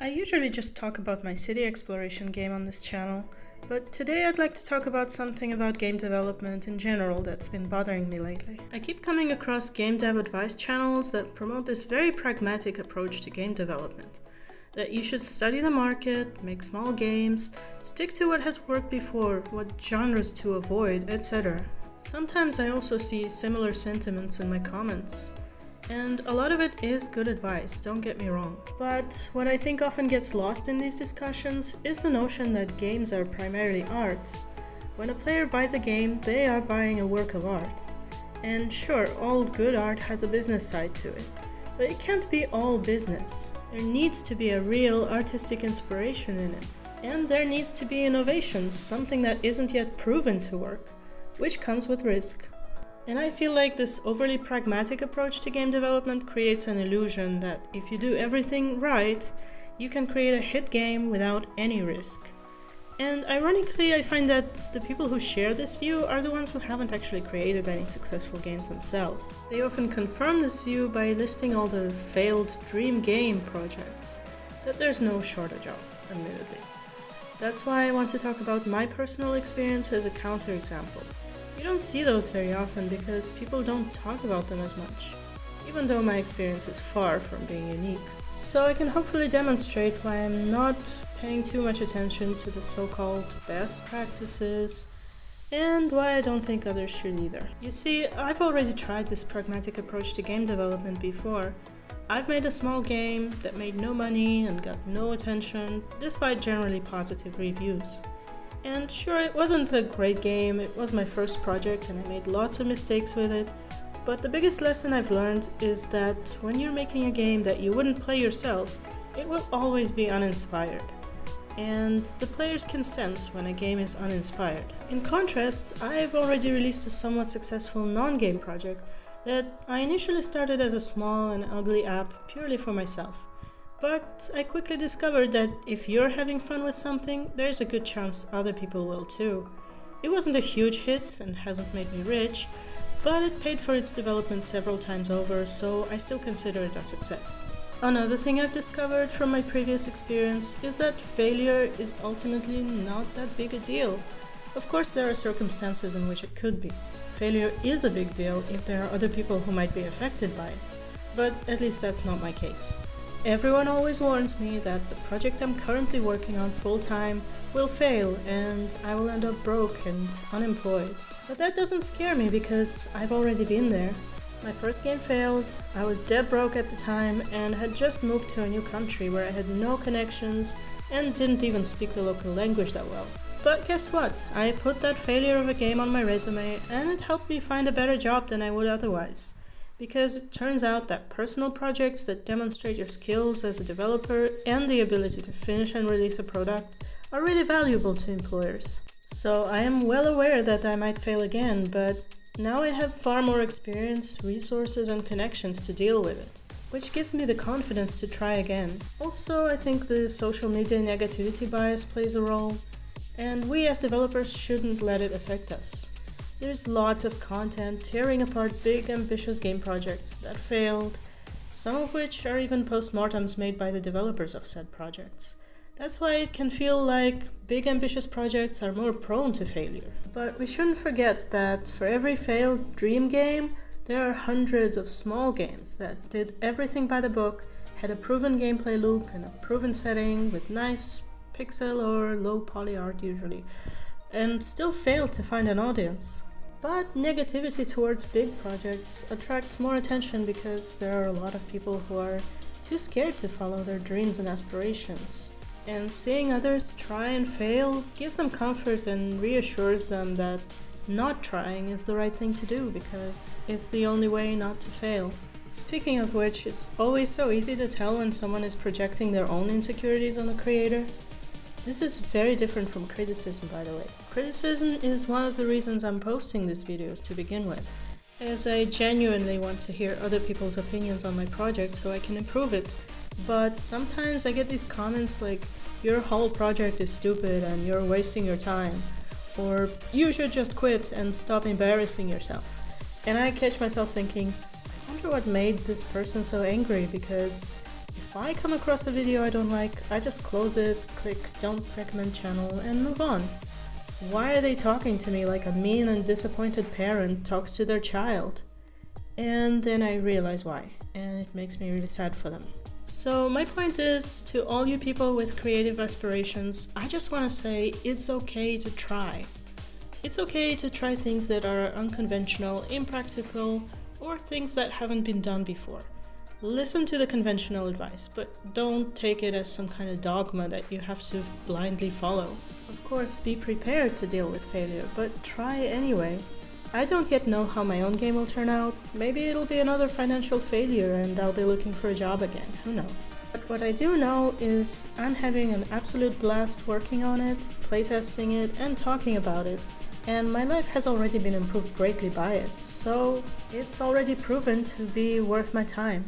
I usually just talk about my city exploration game on this channel, but today I'd like to talk about something about game development in general that's been bothering me lately. I keep coming across game dev advice channels that promote this very pragmatic approach to game development. That you should study the market, make small games, stick to what has worked before, what genres to avoid, etc. Sometimes I also see similar sentiments in my comments. And a lot of it is good advice, don't get me wrong. But what I think often gets lost in these discussions is the notion that games are primarily art. When a player buys a game, they are buying a work of art. And sure, all good art has a business side to it, but it can't be all business. There needs to be a real artistic inspiration in it. And there needs to be innovations, something that isn't yet proven to work, which comes with risk. And I feel like this overly pragmatic approach to game development creates an illusion that if you do everything right, you can create a hit game without any risk. And ironically, I find that the people who share this view are the ones who haven't actually created any successful games themselves. They often confirm this view by listing all the failed dream game projects that there's no shortage of, admittedly. That's why I want to talk about my personal experience as a counterexample. You don't see those very often because people don't talk about them as much, even though my experience is far from being unique. So I can hopefully demonstrate why I'm not paying too much attention to the so-called best practices, and why I don't think others should either. You see, I've already tried this pragmatic approach to game development before. I've made a small game that made no money and got no attention, despite generally positive reviews. And sure, it wasn't a great game, it was my first project and I made lots of mistakes with it, but the biggest lesson I've learned is that when you're making a game that you wouldn't play yourself, it will always be uninspired. And the players can sense when a game is uninspired. In contrast, I've already released a somewhat successful non-game project that I initially started as a small and ugly app purely for myself. But I quickly discovered that if you're having fun with something, there's a good chance other people will too. It wasn't a huge hit and hasn't made me rich, but it paid for its development several times over, so I still consider it a success. Another thing I've discovered from my previous experience is that failure is ultimately not that big a deal. Of course, there are circumstances in which it could be. Failure is a big deal if there are other people who might be affected by it, but at least that's not my case. Everyone always warns me that the project I'm currently working on full-time will fail and I will end up broke and unemployed. But that doesn't scare me because I've already been there. My first game failed, I was dead broke at the time and had just moved to a new country where I had no connections and didn't even speak the local language that well. But guess what? I put that failure of a game on my resume and it helped me find a better job than I would otherwise. Because it turns out that personal projects that demonstrate your skills as a developer and the ability to finish and release a product are really valuable to employers. So I am well aware that I might fail again, but now I have far more experience, resources and connections to deal with it, which gives me the confidence to try again. Also, I think the social media negativity bias plays a role, and we as developers shouldn't let it affect us. There's lots of content tearing apart big ambitious game projects that failed, some of which are even postmortems made by the developers of said projects. That's why it can feel like big ambitious projects are more prone to failure. But we shouldn't forget that for every failed dream game, there are hundreds of small games that did everything by the book, had a proven gameplay loop and a proven setting with nice pixel or low poly art usually, and still failed to find an audience. But negativity towards big projects attracts more attention because there are a lot of people who are too scared to follow their dreams and aspirations. And seeing others try and fail gives them comfort and reassures them that not trying is the right thing to do because it's the only way not to fail. Speaking of which, it's always so easy to tell when someone is projecting their own insecurities on a creator. This is very different from criticism, by the way. Criticism is one of the reasons I'm posting these videos to begin with, as I genuinely want to hear other people's opinions on my project so I can improve it. But sometimes I get these comments like, your whole project is stupid and you're wasting your time, or you should just quit and stop embarrassing yourself. And I catch myself thinking, I wonder what made this person so angry, because if If I come across a video I don't like, I just close it, click don't recommend channel, and move on. Why are they talking to me like a mean and disappointed parent talks to their child? And then I realize why, and it makes me really sad for them. So my point is, to all you people with creative aspirations, I just want to say it's okay to try. It's okay to try things that are unconventional, impractical, or things that haven't been done before. Listen to the conventional advice, but don't take it as some kind of dogma that you have to blindly follow. Of course, be prepared to deal with failure, but try anyway. I don't yet know how my own game will turn out. Maybe it'll be another financial failure and I'll be looking for a job again, who knows. But what I do know is I'm having an absolute blast working on it, playtesting it, and talking about it. And my life has already been improved greatly by it, so it's already proven to be worth my time.